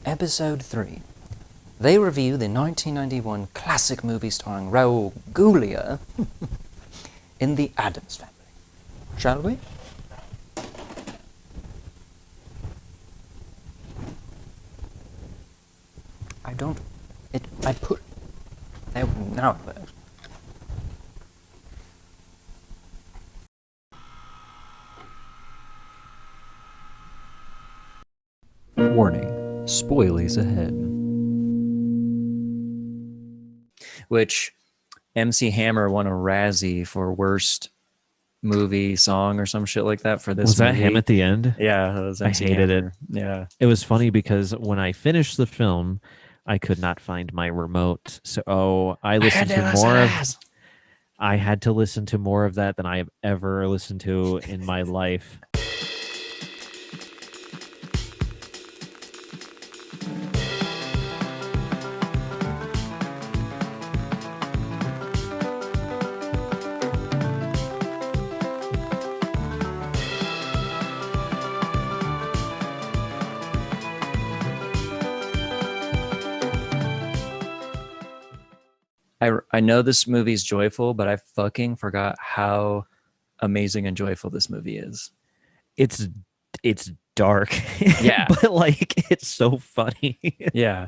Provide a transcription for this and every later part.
Episode 3. They review the 1991 classic movie starring Raul Julia in the Addams Family. Shall we? Now it works. Warning, spoilies ahead. Which MC Hammer won a Razzie for worst movie song or some shit like that for this Was that movie. him at the end? Yeah, that was MC I hated Hammer. it. Yeah. It was funny because when I finished the film, I could not find my remote. So I listened to more of I had to listen to more of that than I have ever listened to in my life. I know this movie's joyful, but I fucking forgot how amazing and joyful this movie is. It's dark. Yeah. But like it's so funny. Yeah.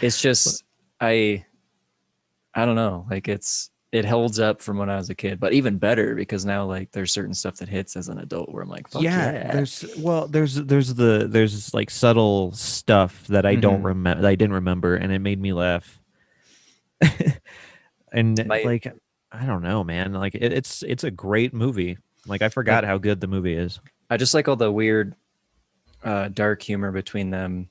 It's just I don't know, like it holds up from when I was a kid, but even better because now like there's certain stuff that hits as an adult where I'm like, fuck yeah. There's like subtle stuff that I don't remember, that I didn't remember, and it made me laugh. And like I don't know, man, like it's a great movie. Like I forgot how good the movie is. I just like all the weird dark humor between them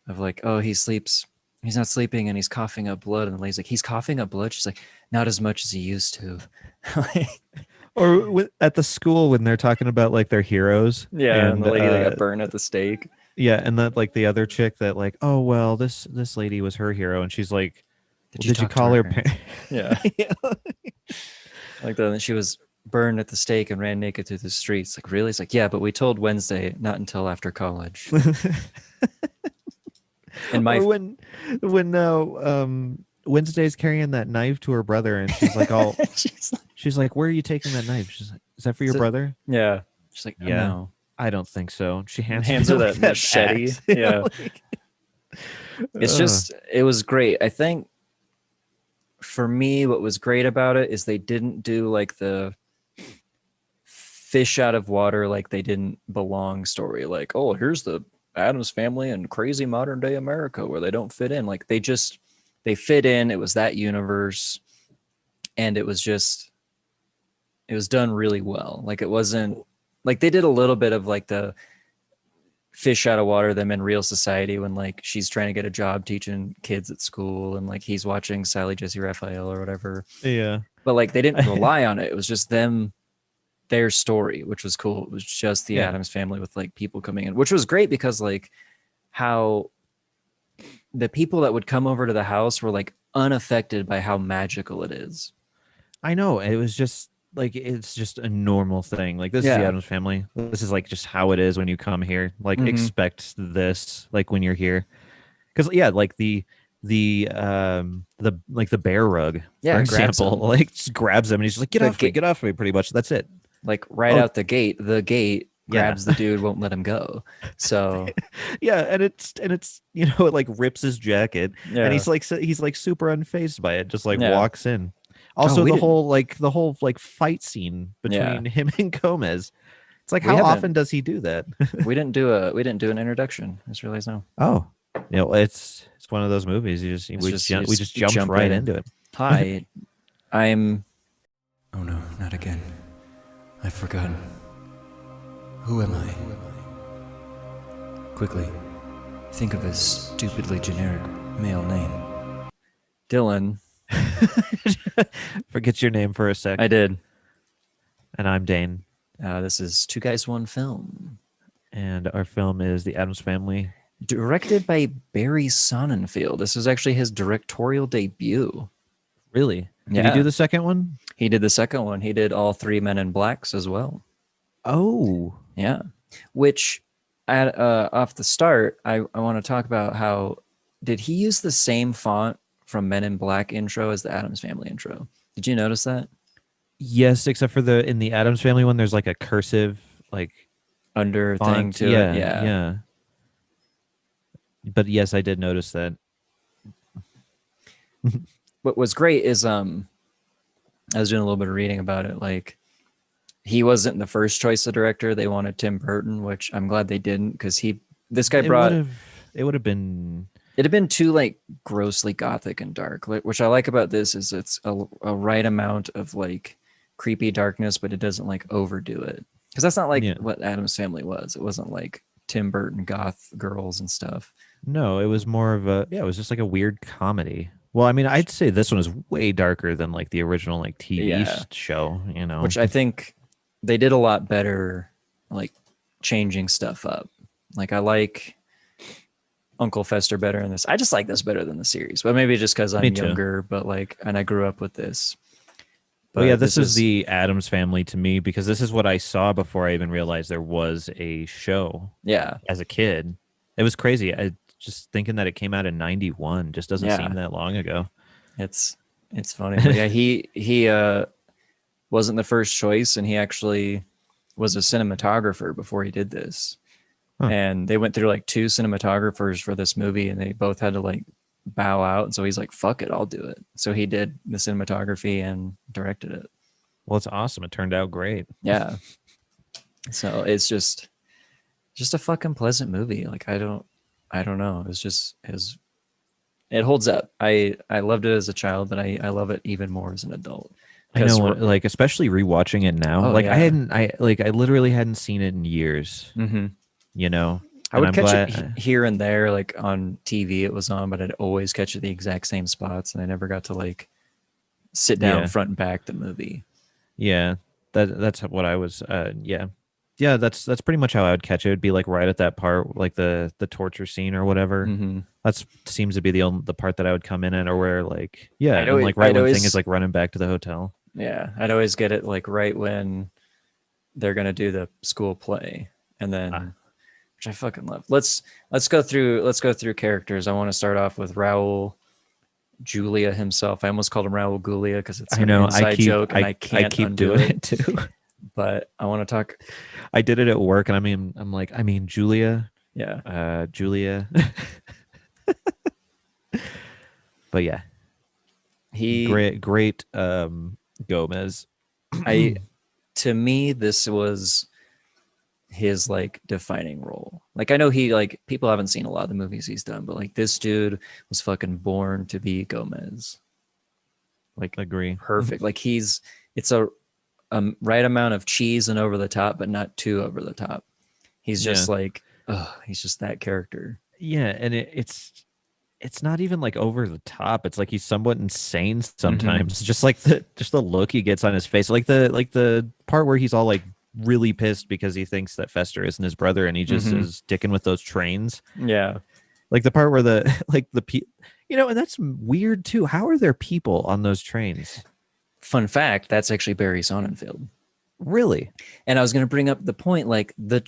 of like, oh, he's not sleeping and he's coughing up blood, and the lady's like, he's coughing up blood. She's like, not as much as he used to. Or at the school when they're talking about like their heroes. Yeah, and the lady that got burned at the stake. Yeah, and that like the other chick that like, oh well, this lady was her hero, and she's like, did you call her parents? Yeah. Like that she was burned at the stake and ran naked through the streets. Like, really? It's like, yeah, but we told Wednesday not until after college. And my when Wednesday's carrying that knife to her brother, and she's like, "Oh, she's like, where are you taking that knife?" She's like, "Is that for your brother?" Yeah. She's like, "Yeah, no, I don't think so." She hands her like that machete. axe. Yeah, Like, it's just, it was great. I think for me, what was great about it is they didn't do like the fish out of water, like they didn't belong story. Like, oh, here's the Addams Family and crazy modern day America where they don't fit in. Like they fit in. It was that universe, and it was done really well. Like it wasn't like they did a little bit of like the fish out of water them in real society when like she's trying to get a job teaching kids at school and like he's watching Sally Jesse Raphael or whatever. Yeah, but like they didn't rely on it. It was just their story, which was cool. It was just the Addams Family with like people coming in, which was great because like how the people that would come over to the house were like unaffected by how magical it is. I know. It was just like, it's just a normal thing. Like this is the Addams Family. This is like just how it is when you come here. Like expect this like when you're here. Because like the like the bear rug, for example, like just grabs him and he's just like, get off me, pretty much. That's it. Like out the gate grabs the dude, won't let him go. So and it's you know, it like rips his jacket and he's like super unfazed by it, just like walks in. Also, the whole fight scene between him and Gomez. It's like, how often does he do that? we didn't do an introduction. I just realized now. Oh, you know, it's one of those movies. We just jumped right into it. Hi, I'm. Oh no, not again. I've forgotten. Who am I? Quickly, think of a stupidly generic male name. Dylan. Forget your name for a sec. I did. And I'm Dane. This is Two Guys, One Film. And our film is The Addams Family. Directed by Barry Sonnenfeld. This is actually his directorial debut. Really? Did he do the second one? He did the second one. He did all three Men in Blacks as well. Oh. Yeah. Which off the start, I want to talk about how did he use the same font from Men in Black intro as the Addams Family intro? Did you notice that? Yes, except for in the Addams Family one, there's like a cursive like under font thing to it. Yeah. But yes, I did notice that. What was great is I was doing a little bit of reading about it. Like, he wasn't the first choice of director. They wanted Tim Burton, which I'm glad they didn't, because this guy brought. It would have been. It'd have been too like grossly gothic and dark. Which I like about this is it's a right amount of like creepy darkness, but it doesn't like overdo it. Because that's not like what Addams Family was. It wasn't like Tim Burton goth girls and stuff. No, it was more of a it was just like a weird comedy. Well, I mean, I'd say this one is way darker than like the original like TV show, you know. Which I think they did a lot better, like changing stuff up. Like I like Uncle Fester better in this. I just like this better than the series, but maybe just because I'm younger, but like, and I grew up with this. But yeah, this is the Addams Family to me because this is what I saw before I even realized there was a show. Yeah. As a kid. It was crazy. I just thinking that it came out in 91 just doesn't seem that long ago. It's funny. But yeah, he wasn't the first choice, and he actually was a cinematographer before he did this. Huh. And they went through like 2 cinematographers for this movie, and they both had to like bow out. And so he's like, fuck it, I'll do it. So he did the cinematography and directed it. Well, it's awesome. It turned out great. Yeah. So it's just a fucking pleasant movie. Like I don't know. It holds up. I loved it as a child, but I love it even more as an adult. I know, like especially rewatching it now. I literally hadn't seen it in years. Mm-hmm. You know, I would catch it here and there, like on TV it was on, but I'd always catch it the exact same spots, and I never got to like sit down front and back the movie. Yeah, that's what I was. Yeah, that's pretty much how I would catch it. It'd be like right at that part, like the torture scene or whatever. Mm-hmm. That seems to be the part that I would come in at, or where like and like right when thing is like running back to the hotel. Yeah, I'd always get it like right when they're gonna do the school play, and then which I fucking love. Let's go through characters. I want to start off with Raul Julia himself. I almost called him Raul Julia because it's an inside joke, and I can't keep undo doing it too. But I want to talk. I did it at work, and I'm like, Julia. Yeah. Julia. But yeah, great. Gomez. To me, this was his like defining role. Like I know he like people haven't seen a lot of the movies he's done, but like this dude was fucking born to be Gomez. Like agree. Perfect. Like it's a right amount of cheese and over the top, but not too over the top. He's just like, he's just that character. Yeah, and it's not even like over the top. It's like he's somewhat insane sometimes. Mm-hmm. Just like the look he gets on his face, like the part where he's all like really pissed because he thinks that Fester isn't his brother, and he just is dicking with those trains. Yeah, like the part where and that's weird too. How are there people on those trains? Fun fact, that's actually Barry Sonnenfeld. Really? And I was going to bring up the point, like the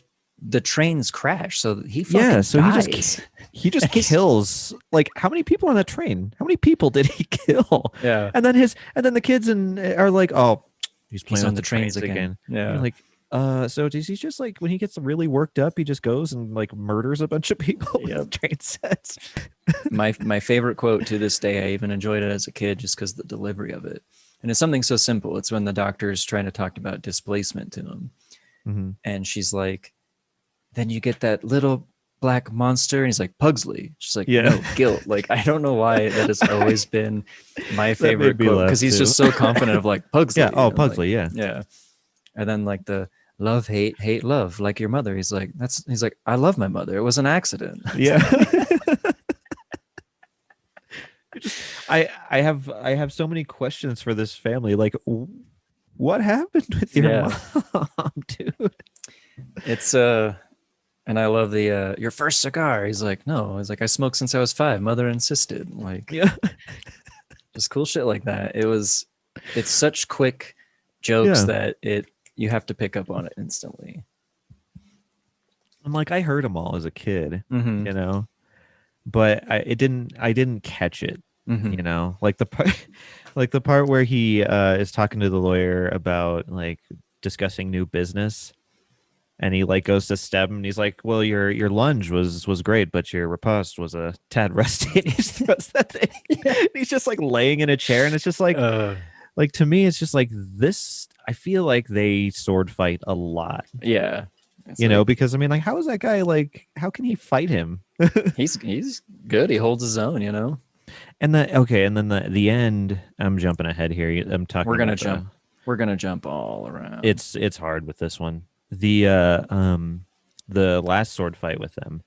trains crash, so he fucking dies. He just kills. Like, how many people on that train? How many people did he kill? Yeah. And then the kids are like, oh, he's playing on the trains again. Yeah. Like, so does he just like when he gets really worked up, he just goes and like murders a bunch of people with train sets? My favorite quote to this day, I even enjoyed it as a kid just because the delivery of it. And it's something so simple. It's when the doctor's trying to talk about displacement to him. Mm-hmm. And she's like, then you get that little black monster. And he's like, Pugsley. She's like, no, guilt. Like, I don't know why that has always been my favorite quote. Because he's just so confident of like, Pugsley. Yeah. Oh, Pugsley. Like, yeah. And then like the love, hate, love, like your mother. He's like, I love my mother. It was an accident. Yeah. I have so many questions for this family. Like, what happened with your mom, dude? It's and I love the your first cigar. He's like, no. He's like, I smoked since I was 5. Mother insisted. Like, just cool shit like that. It's such quick jokes that you have to pick up on it instantly. And like I heard them all as a kid, Mm-hmm. you know, but I didn't catch it, Mm-hmm. you know, like the part like the part where he is talking to the lawyer about like discussing new business, and he like goes to stab him and he's like, well, your lunge was great, but your riposte was a tad rusty. And he just throws that thing. Yeah. He's just like laying in a chair, and it's just like to me it's just like this. I feel like they sword fight a lot. Yeah. It's you know, because I mean, like, how is that guy like? How can he fight him? he's good. He holds his own, you know. And then the end. I'm jumping ahead here. I'm talking. We're gonna jump. We're gonna jump all around. It's hard with this one. The last sword fight with them,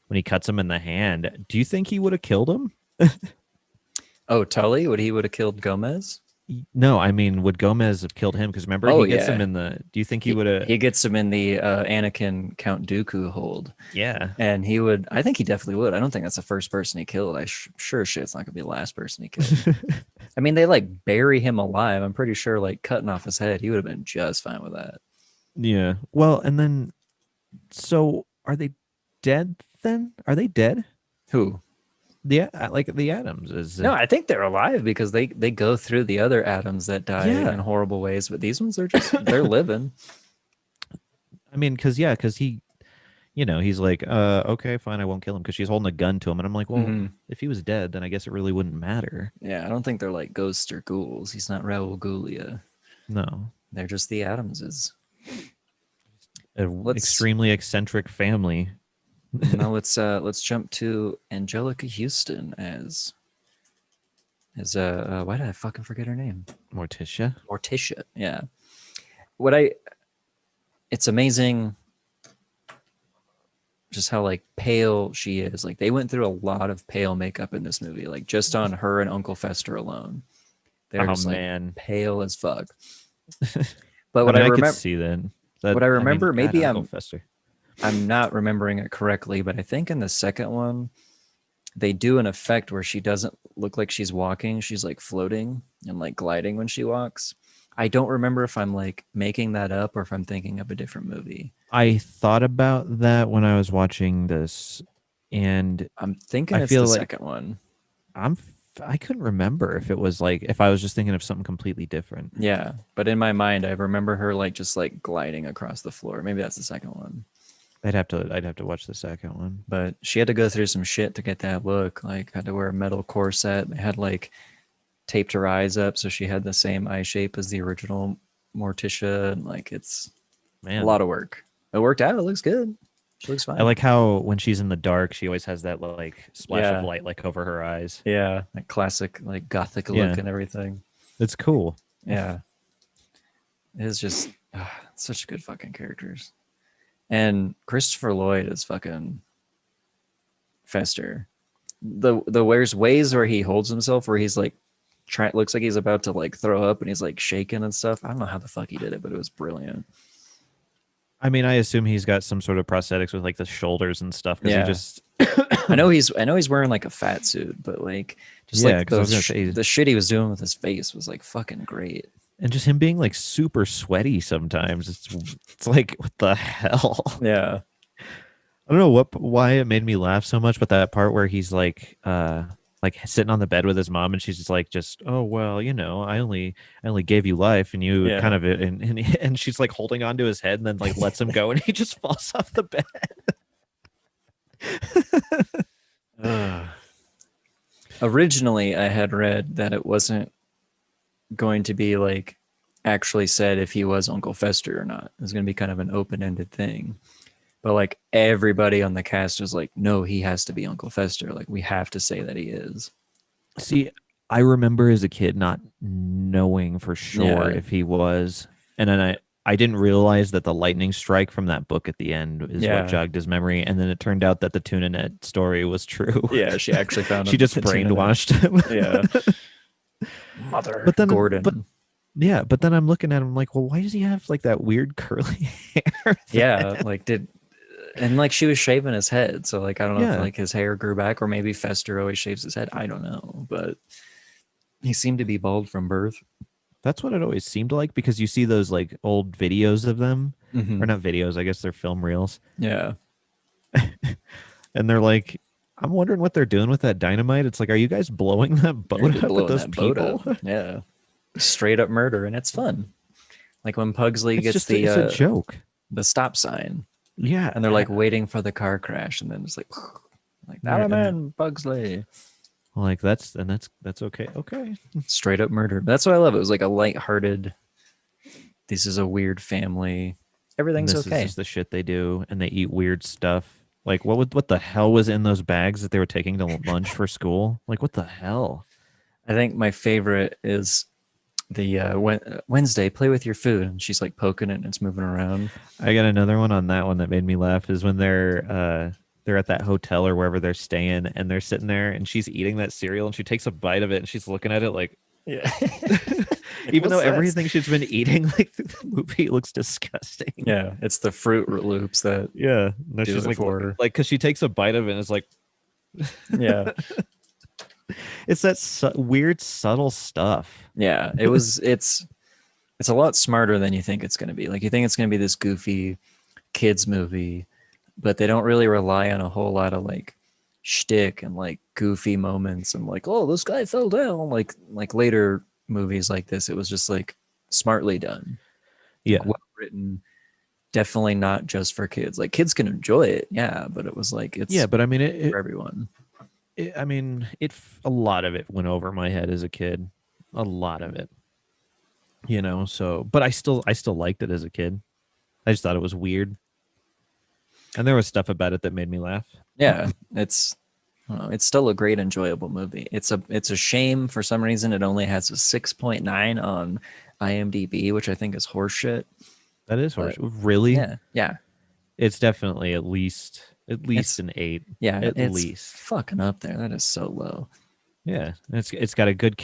when he cuts him in the hand. Do you think he would have killed him? Oh, Tully? Would have killed Gomez? No, I mean, would Gomez have killed him? Because remember, he gets him in the. Do you think he would have? He gets him in the Anakin Count Dooku hold. Yeah, and he would. I think he definitely would. I don't think that's the first person he killed. Sure shit's not gonna be the last person he killed. I mean, they like bury him alive. I'm pretty sure, like cutting off his head, he would have been just fine with that. Yeah. Well, and then, so are they dead? Then are they dead? Who? Like the Addams is. No, I think they're alive because they go through the other Addams that die in horrible ways, but these ones are just they're living. I mean, because he, you know, he's like, okay, fine, I won't kill him, because she's holding a gun to him, and I'm like, well, if he was dead, then I guess it really wouldn't matter. Yeah, I don't think they're like ghosts or ghouls. He's not Raul Julia. No, they're just the Addamses. Extremely eccentric family. Now let's jump to Angelica Houston as why did I fucking forget her name? Morticia, yeah. It's amazing just how like pale she is. Like they went through a lot of pale makeup in this movie, like just on her and Uncle Fester alone. They're just like pale as fuck. But what I remember, could see then. What I remember, maybe Uncle Fester. I'm not remembering it correctly, but I think in the second one, they do an effect where she doesn't look like she's walking. She's like floating and like gliding when she walks. I don't remember if I'm like making that up or if I'm thinking of a different movie. I thought about that when I was watching this, and I'm thinking it's the second one. I couldn't remember if it was like, if I was just thinking of something completely different. Yeah, but in my mind, I remember her like just like gliding across the floor. Maybe that's the second one. I'd have to watch the second one. But she had to go through some shit to get that look. Like had to wear a metal corset. They had like taped her eyes up so she had the same eye shape as the original Morticia, and like it's a lot of work. It worked out. It looks good. She looks fine. I like how when she's in the dark, she always has that like splash of light like over her eyes. Yeah, that classic like gothic look and everything. It's cool. Yeah, it's just such good fucking characters. And Christopher Lloyd is fucking Fester. The ways where he holds himself, where he's like looks like he's about to like throw up and he's like shaking and stuff. I don't know how the fuck he did it, but it was brilliant. I mean, I assume he's got some sort of prosthetics with like the shoulders and stuff. He just I know he's wearing like a fat suit, but like just like the shit he was doing with his face was like fucking great. And just him being like super sweaty sometimes. It's like, what the hell? Yeah. I don't know why it made me laugh so much, but that part where he's like sitting on the bed with his mom, and she's just oh well, you know, I only gave you life, and you kind of and she's like holding onto his head, and then like lets him go, and he just falls off the bed. Originally, I had read that it wasn't going to be like actually said if he was Uncle Fester or not. It was going to be kind of an open-ended thing. But like everybody on the cast was like, no, he has to be Uncle Fester. Like we have to say that he is. See, I remember as a kid not knowing for sure if he was. And then I didn't realize that the lightning strike from that book at the end is what jogged his memory. And then it turned out that the tuna net story was true. Yeah, she actually found him. She just brainwashed him. Yeah. Mother Gordon. But then I'm looking at him like, well, why does he have like that weird curly hair? Yeah, like and like she was shaving his head, so like I don't know if like his hair grew back, or maybe Fester always shaves his head. I don't know, but he seemed to be bald from birth. That's what it always seemed like, because you see those like old videos of them, or not videos, I guess they're film reels. Yeah, And they're like, I'm wondering what they're doing with that dynamite. It's like, are you guys blowing that boat up with those people? Yeah. Straight up murder, and it's fun. Like when Pugsley gets it's a joke. The stop sign. Yeah. And they're like waiting for the car crash, and then it's like that man, Pugsley. Like that's okay. Okay. Straight up murder. That's what I love. It was like a lighthearted, this is a weird family. Everything's okay. This is the shit they do, and they eat weird stuff. Like what the hell was in those bags that they were taking to lunch for school? Like what the hell? I think my favorite is the Wednesday, play with your food, and she's like poking it and it's moving around. I got another one on that one that made me laugh is when they're at that hotel or wherever they're staying, and they're sitting there and she's eating that cereal and she takes a bite of it and she's looking at it like, yeah. Even though everything she's been eating like the movie looks disgusting. Yeah, it's the Fruit Loops that no, she's like because she takes a bite of it and it's like yeah. It's that weird subtle stuff. Yeah, it's a lot smarter than you think it's going to be. Like you think it's going to be this goofy kids movie, but they don't really rely on a whole lot of like shtick and like goofy moments and like, oh, this guy fell down. Like later movies like this, it was just like smartly done. Yeah, like, well written. Definitely not just for kids. Like kids can enjoy it, yeah, but it was like it's but I mean it for everyone. A lot of it went over my head as a kid. A lot of it, so, but I still liked it as a kid. I just thought it was weird. And there was stuff about it that made me laugh. Yeah, it's still a great, enjoyable movie. It's a shame for some reason it only has a 6.9 on IMDb, which I think is horseshit. That is horseshit. Really? Yeah. It's definitely at least an 8. Yeah, at it's least fucking up there. That is so low. Yeah, it's got a good.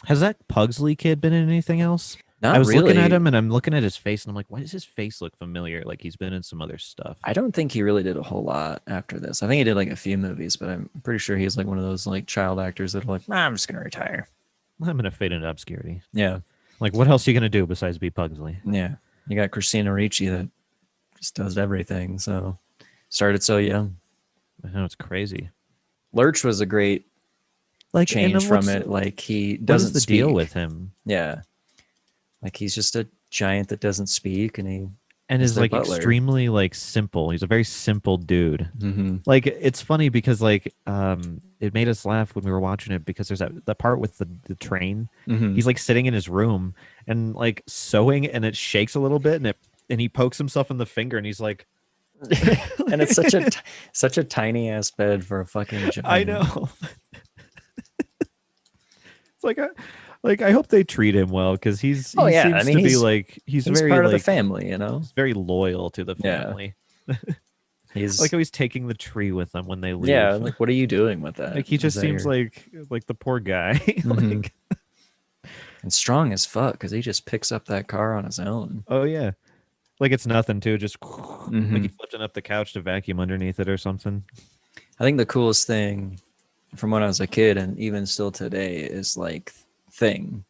Has that Pugsley kid been in anything else? Not I was really. looking at him and I'm looking at his face and I'm like, why does his face look familiar? Like he's been in some other stuff. I don't think he really did a whole lot after this. I think he did like a few movies, but I'm pretty sure he's like one of those like child actors that are like, I'm just gonna retire. I'm gonna fade into obscurity. Yeah. Like what else are you gonna do besides be Pugsley? Yeah. You got Christina Ricci that just does everything. So started so young. I know, it's crazy. Lurch was a great change from it. Like he doesn't speak. Deal with him? Yeah. Like he's just a giant that doesn't speak, and is like butler. Extremely like simple. He's a very simple dude. Mm-hmm. Like it's funny because like it made us laugh when we were watching it because there's that part with the train. Mm-hmm. He's like sitting in his room and like sewing, and it shakes a little bit, and he pokes himself in the finger, and he's like, and it's such a tiny ass bed for a fucking giant. I know. It's like I hope they treat him well because he seems to be like he's very part like, of the family, He's very loyal to the family. Yeah. He's like always taking the tree with them when they leave. Yeah, like what are you doing with that? Like he just seems like the poor guy. Mm-hmm. Like, and strong as fuck because he just picks up that car on his own. Oh yeah, like it's nothing too. Just like he's lifting up the couch to vacuum underneath it or something. I think the coolest thing from when I was a kid and even still today is like Thing.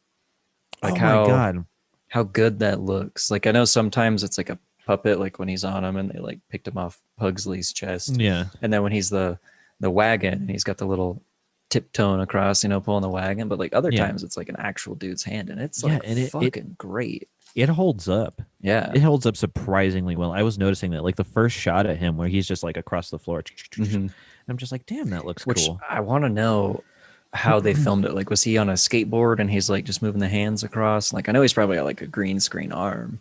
Like how good that looks. Like I know sometimes it's like a puppet, like when he's on him and they like picked him off Pugsley's chest. Yeah. And then when he's the wagon and he's got the little tiptoeing across, pulling the wagon. But like other times it's like an actual dude's hand, and it's like fucking great. It holds up. Yeah. It holds up surprisingly well. I was noticing that like the first shot at him where he's just like across the floor. I'm just like, damn, that looks cool. I want to know how they filmed it. Like, was he on a skateboard and he's like just moving the hands across? Like, I know he's probably got like a green screen arm.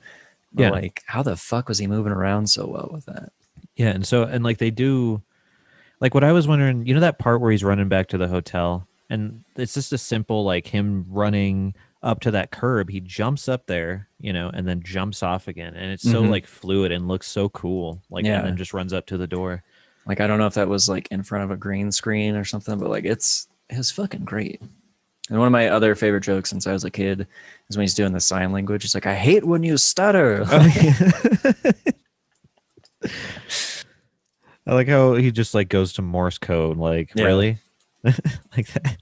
But like, how the fuck was he moving around so well with that? Yeah, and like they do, like what I was wondering, that part where he's running back to the hotel, and it's just a simple like him running up to that curb. He jumps up there, and then jumps off again, and it's so like fluid and looks so cool. Like, and then just runs up to the door. Like, I don't know if that was like in front of a green screen or something, but like it was fucking great. And one of my other favorite jokes since I was a kid is when he's doing the sign language. He's like, I hate when you stutter. I like how he just like goes to Morse code. Like, really? Like that.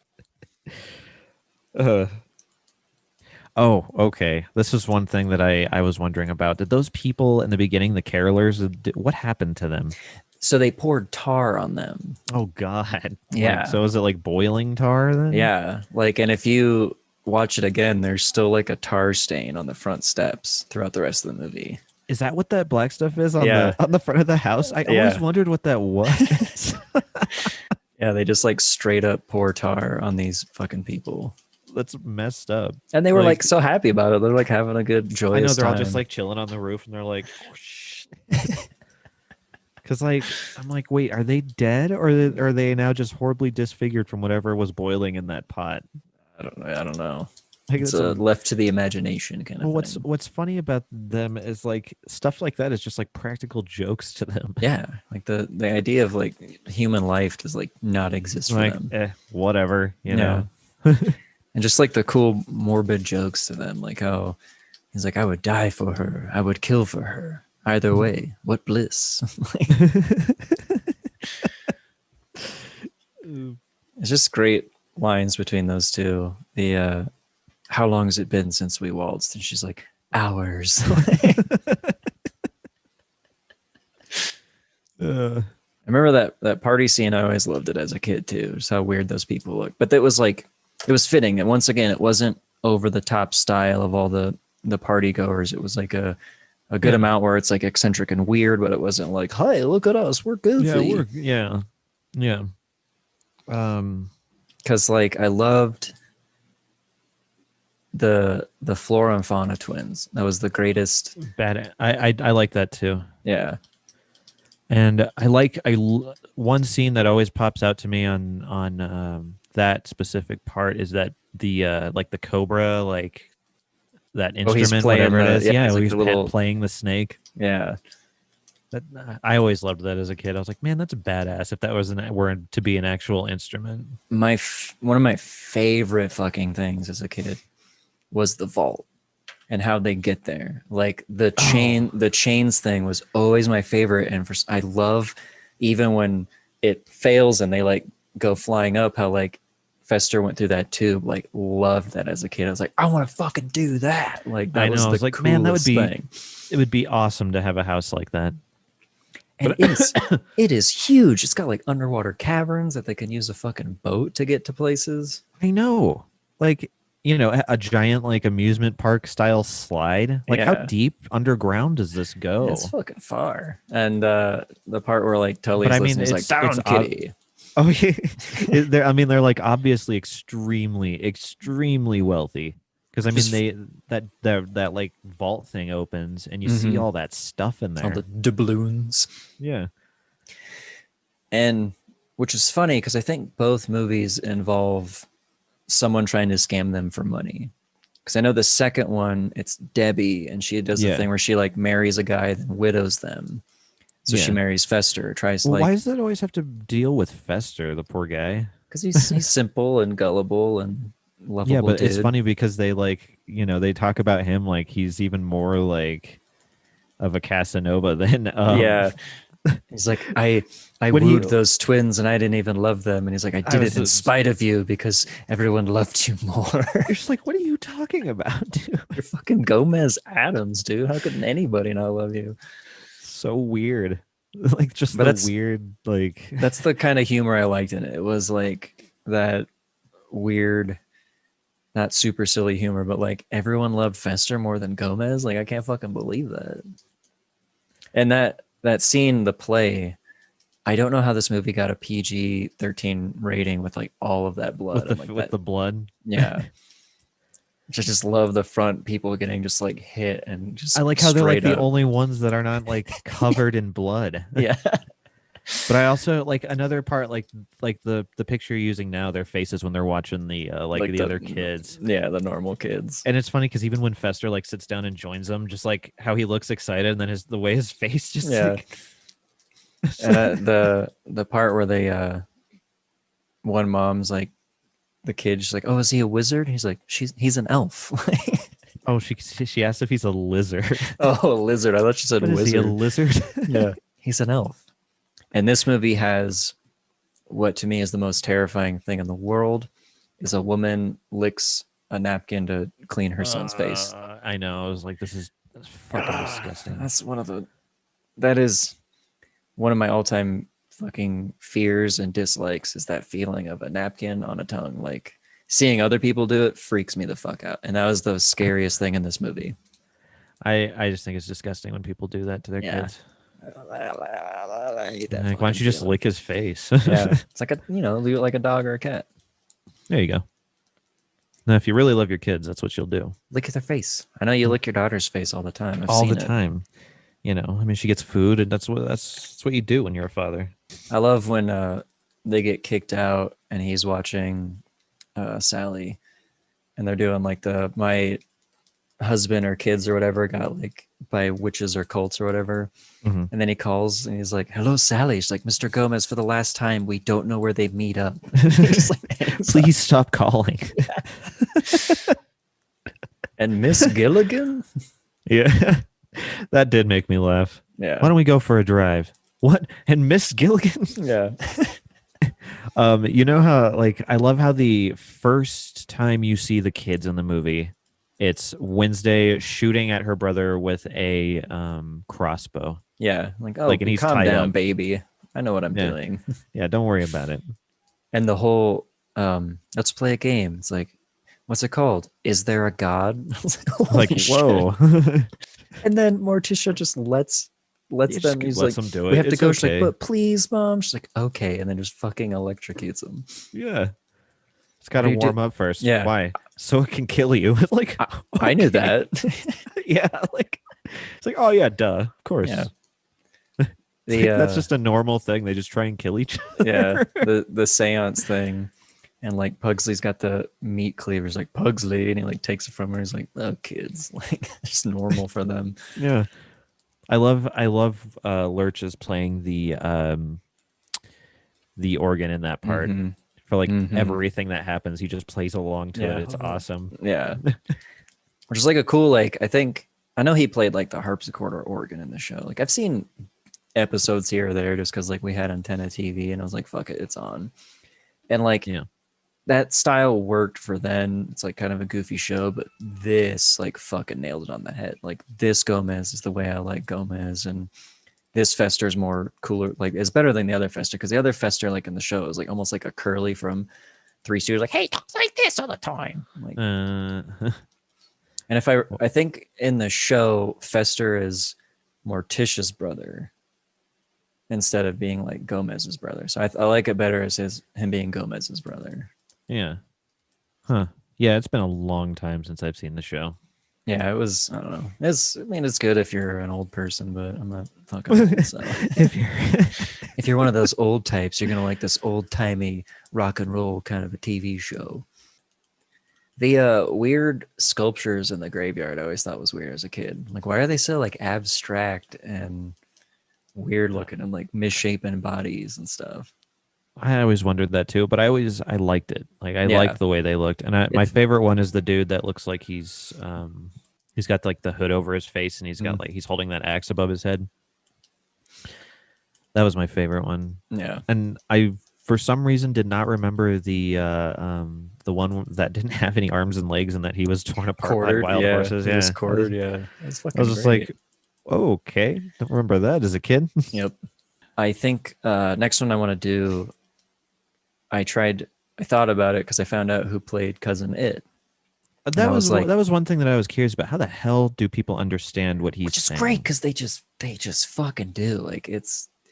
Oh, okay. This is one thing that I was wondering about. Did those people in the beginning, the carolers, what happened to them? So they poured tar on them. Oh God. Yeah. So is it like boiling tar then? Yeah. Like, and if you watch it again, there's still like a tar stain on the front steps throughout the rest of the movie. Is that what that black stuff is on the front of the house? I always wondered what that was. Yeah, they just like straight up pour tar on these fucking people. That's messed up. And they were like so happy about it. They're like having a good joyous I know they're time. all just like chilling on the roof and they're like, oh, shit. Because like I'm like, wait, are they dead or are they now just horribly disfigured from whatever was boiling in that pot? I don't know. Like, it's left to the imagination kind of thing. What's funny about them is like stuff like that is just like practical jokes to them. Yeah, like the idea of like human life does like not exist for them. Whatever, you know. And just like the cool morbid jokes to them, like how he's like, I would die for her, I would kill for her. Either way, what bliss. It's just great lines between those two. The how long has it been since we waltzed? And she's like, hours. I remember that party scene. I always loved it as a kid too. Just how weird those people look. But it was like, it was fitting. And once again, it wasn't over the top style of all the party goers. It was like a good amount where it's like eccentric and weird, but it wasn't like, hey, look at us, we're goofy. Yeah. Because like I loved the Flora and Fauna twins. That was the greatest. Bad. I like that too. Yeah. And one scene that always pops out to me on that specific part is that the like the cobra, like that instrument, whatever it is. Yeah, he's like playing the snake. Yeah. I always loved that as a kid. I was like, man, that's badass if that were to be an actual instrument. One of my favorite fucking things as a kid was the vault and how they get there. Like the chains thing was always my favorite. And I love even when it fails and they like go flying up, how like Fester went through that tube. Like loved that as a kid. I was like, I want to fucking do that. Like that was the coolest man, that would be thing. It would be awesome to have a house like that. And it is huge. It's got like underwater caverns that they can use a fucking boat to get to places. I know. Like, you know, a giant like amusement park style slide. Like how deep underground does this go? It's fucking far. And the part where like Tully's listening is like, down kitty. Oh yeah. They're like obviously extremely wealthy. Because I mean, that like vault thing opens and you see all that stuff in there, all the doubloons. Yeah, and which is funny because I think both movies involve someone trying to scam them for money. Because I know the second one, it's Debbie, and she does the thing where she like marries a guy and widows them. So she marries Fester. Tries to why does that always have to deal with Fester, the poor guy? Because he's simple and gullible and lovable. Yeah, but dude. It's funny because they like, you know, they talk about him like he's even more like of a Casanova than he's like, I wooed those twins and I didn't even love them, and he's like, I did it in spite of you because everyone loved you more. You're just like, what are you talking about, dude? You're fucking Gomez Addams, dude. How could anybody not love you? So weird. Like just the weird, like that's the kind of humor I liked in it. It was like that weird, not super silly humor, but like everyone loved Fester more than Gomez. Like I can't fucking believe that. And that scene, the play, I don't know how this movie got a PG-13 rating with like all of that blood. With the blood. Yeah. I just love the front people getting just like hit and just. I like how they're like the only ones that are not like covered in blood. Yeah. But I also like another part, like the picture you're using now, their faces when they're watching the other kids. Yeah, the normal kids. And it's funny because even when Fester like sits down and joins them, just like how he looks excited, and then the way his face just like... And the part where they one mom's like, the kid, she's like, oh, is he a wizard? He's like, he's an elf. Oh, she asked if he's a lizard. Oh, a lizard. I thought she said wizard. Is he a lizard? Yeah, he's an elf. And this movie has what to me is the most terrifying thing in the world, is a woman licks a napkin to clean her son's face. I know. I was like, that's fucking disgusting. That is one of my all-time fucking fears and dislikes is that feeling of a napkin on a tongue. Like seeing other people do it freaks me the fuck out. And that was the scariest thing in this movie. I just think it's disgusting when people do that to their kids. I hate that. Like, why don't you just lick his face? Yeah, it's like like a dog or a cat. There you go. Now, if you really love your kids, that's what you'll do. Lick their face. I know you lick your daughter's face all the time. I've seen it. Time. You know, I mean, she gets food, and that's what you do when you're a father. I love when they get kicked out, and he's watching Sally, and they're doing like my husband or kids or whatever got like by witches or cults or whatever. Mm-hmm. And then he calls and he's like, "Hello, Sally." She's like, "Mr. Gomez, for the last time, we don't know where they meet up." Please stop calling. Yeah. And Miss Gilligan? Yeah. That did make me laugh. Yeah. Why don't we go for a drive? What? And Miss Gilligan? Yeah. You know how, like, I love how the first time you see the kids in the movie, it's Wednesday shooting at her brother with a crossbow. Yeah. Like, oh, like, and he's calm down, up. baby. I know what I'm doing. Yeah, don't worry about it. And the whole, let's play a game. It's like, what's it called? Is there a God? I was like whoa. And then Morticia just lets them. He's like, them do it. We have to go. Okay. She's like, but please, Mom. She's like, okay. And then just fucking electrocutes him. Yeah. It's got to warm up first. Yeah. Why? So it can kill you. Like, I knew that. Yeah. Like, it's like, oh yeah, duh. Of course. Yeah. That's just a normal thing. They just try and kill each other. Yeah. The seance thing. And like Pugsley's got the meat cleavers, like Pugsley, and he like takes it from her. He's like, "Oh, kids, like it's normal for them." Yeah, I love Lurch's playing the organ in that part for like everything that happens. He just plays along to it. It's awesome. Yeah, which is like a cool I know he played like the harpsichord or organ in the show. Like I've seen episodes here or there just because like we had antenna TV and I was like, "Fuck it, it's on," and like that style worked for then. It's like kind of a goofy show, but this like fucking nailed it on the head. Like this Gomez is the way I like Gomez, and this Fester is more cooler. Like it's better than the other Fester because the other Fester like in the show is like almost like a Curly from Three Stooges, like, "Hey, talks like this all the time." Like, and if I think in the show Fester is Morticia's brother instead of being like Gomez's brother. So I like it better as him being Gomez's brother. Yeah. Huh. Yeah, it's been a long time since I've seen the show. Yeah, it was, I don't know. It's good if you're an old person, but I'm not fucking old, so. If you're one of those old types, you're going to like this old-timey rock and roll kind of a TV show. The weird sculptures in the graveyard I always thought was weird as a kid. Like, why are they so like abstract and weird looking and like misshapen bodies and stuff? I always wondered that too, but I liked it. Like I liked the way they looked, and my favorite one is the dude that looks like he's got like the hood over his face, and he's got like he's holding that axe above his head. That was my favorite one. Yeah, and I for some reason did not remember the one that didn't have any arms and legs, and that he was torn apart by wild horses. Yeah, he was quartered. Yeah, I was just like, oh, okay, don't remember that as a kid. Yep. I think next one I want to do. I thought about it because I found out who played Cousin It. That was one thing that I was curious about. How the hell do people understand what he's saying? Which is great because they just fucking do. Like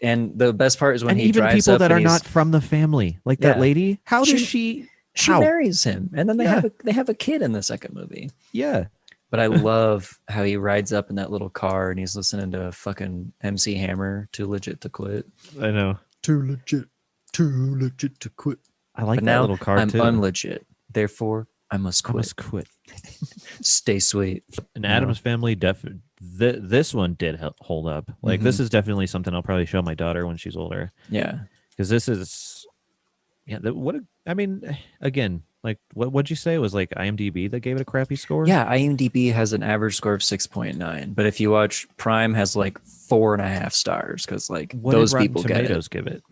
and the best part is when he even drives people up that are not from the family, like that lady. How does she? She marries him, and then they have a kid in the second movie. Yeah. But I love how he rides up in that little car and he's listening to fucking MC Hammer, Too Legit to Quit. I know. Too legit to quit. I like that little car I'm too. I'm unlegit. Therefore, I must quit. Stay sweet. An Addams Family, this one did hold up. Like this is definitely something I'll probably show my daughter when she's older. Yeah. Because this is, again, like what'd you say? It was like IMDb that gave it a crappy score? Yeah, IMDb has an average score of 6.9, but if you watch Prime has like 4.5 stars because like what those did Rotten people Tomatoes get it. give it.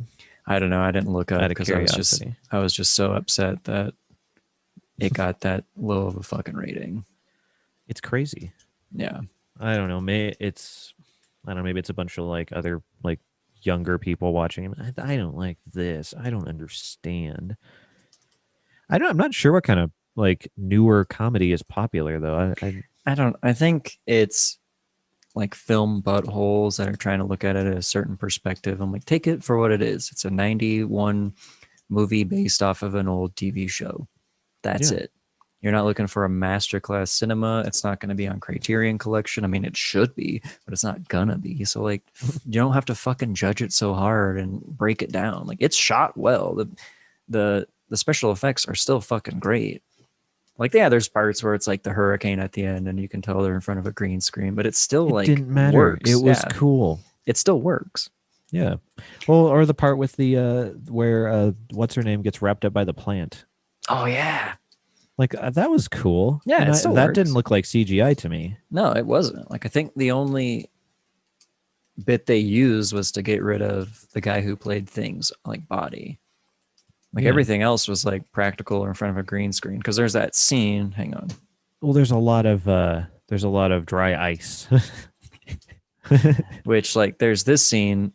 I don't know. I didn't look up because I was just so upset that it got that low of a fucking rating. It's crazy. Yeah. I don't know. Maybe it's a bunch of like other like younger people watching him. I don't like this. I don't understand. I'm not sure what kind of like newer comedy is popular though. I think it's like film buttholes that are trying to look at it at a certain perspective. I'm like, take it for what it is. It's a 91 movie based off of an old TV show. That's it. You're not looking for a masterclass cinema. It's not going to be on Criterion Collection. I mean, it should be, but it's not gonna be. So like, you don't have to fucking judge it so hard and break it down. Like, it's shot well. The special effects are still fucking great. Like, yeah, there's parts where it's like the hurricane at the end and you can tell they're in front of a green screen, but it's still like, didn't matter. Works. It was cool. It still works. Yeah. Well, or the part with the where what's her name gets wrapped up by the plant. Oh yeah. Like that was cool. Yeah, that didn't look like CGI to me. No, it wasn't. Like, I think the only bit they used was to get rid of the guy who played Thing's like body. Like everything else was like practical or in front of a green screen. Because there's that scene. Hang on. Well, there's a lot of dry ice. Which, like, there's this scene.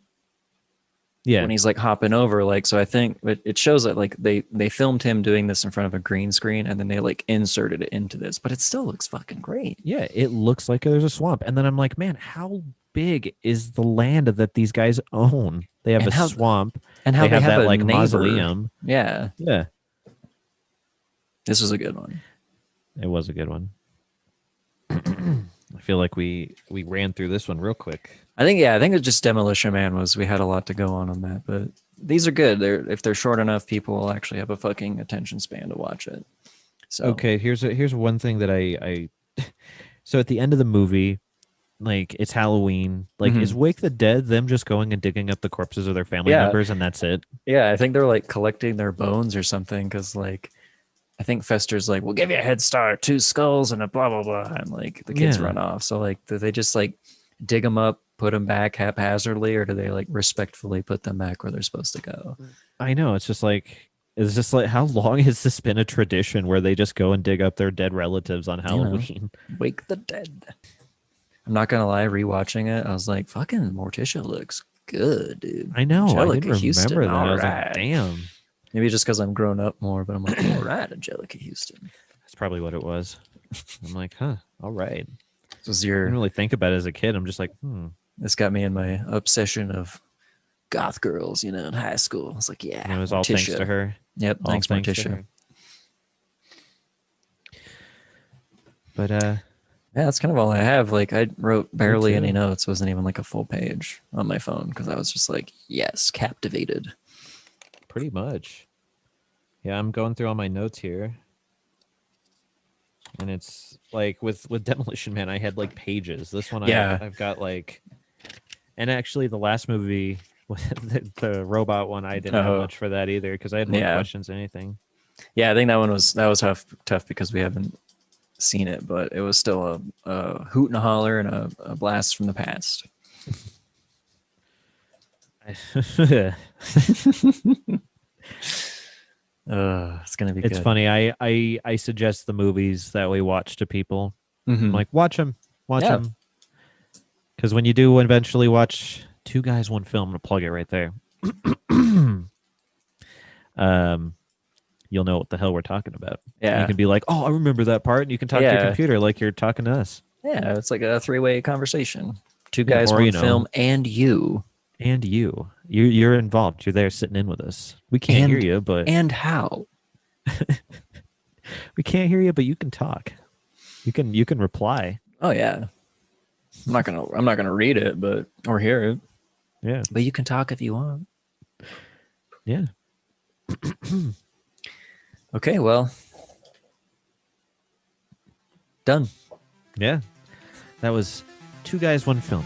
Yeah. When he's like hopping over, like, so I think it shows that like they filmed him doing this in front of a green screen and then they like inserted it into this, but it still looks fucking great. Yeah, it looks like there's a swamp. And then I'm like, man, how big is the land that these guys own? They have a swamp. And how they have that like mausoleum. Yeah. Yeah. This was a good one. It was a good one. I feel like we ran through this one real quick. I think it's just Demolition Man we had a lot to go on that, but these are good. If they're short enough, people will actually have a fucking attention span to watch it. So okay, here's one thing that I so at the end of the movie, like it's Halloween, like is Wake the Dead them just going and digging up the corpses of their family members and that's it? Yeah, I think they're like collecting their bones or something because like I think Fester's like, we'll give you a head start, 2 skulls and a blah blah blah, and like the kids run off. So like, do they just like dig them up, put them back haphazardly, or do they like respectfully put them back where they're supposed to go? I know, it's just like how long has this been a tradition where they just go and dig up their dead relatives on Halloween? Wake the Dead. I'm not gonna lie, rewatching it, I was like, fucking Morticia looks good, dude. I know. Angelica I didn't Houston, remember that. I was like, damn. Maybe just because I'm grown up more, but I'm like, all right, Angelica Houston. That's probably what it was. I'm like, huh, all right. I didn't really think about it as a kid. I'm just like, This got me in my obsession of goth girls, in high school. I was like, yeah. And it was all thanks to her. Yep, thanks Morticia. But yeah, that's kind of all I have. Like, I wrote barely any notes. It wasn't even like a full page on my phone because I was just like, yes, captivated. Pretty much. Yeah, I'm going through all my notes here. And it's like with Demolition Man, I had like pages. This one I've got like, and actually the last movie, the robot one, I didn't have much for that either because I had no questions or anything. Yeah, I think that was tough because we haven't seen it, but it was still a hoot and a holler and a blast from the past. It's gonna be good. It's funny. I suggest the movies that we watch to people. I'm like, watch them because when you do eventually watch Two Guys One Film, I'm gonna plug it right there. You'll know what the hell we're talking about. Yeah, you can be like, oh, I remember that part, and you can talk to your computer like you're talking to us. Yeah, it's like a 3-way conversation. Two guys, one film, and you. And you're involved. You're there sitting in with us. We can't hear you, but how? We can't hear you, but you can talk. You can reply. Oh yeah. I'm not gonna read it, or hear it. Yeah. But you can talk if you want. Yeah. Okay, well. Done. Yeah. That was Two Guys, One Film.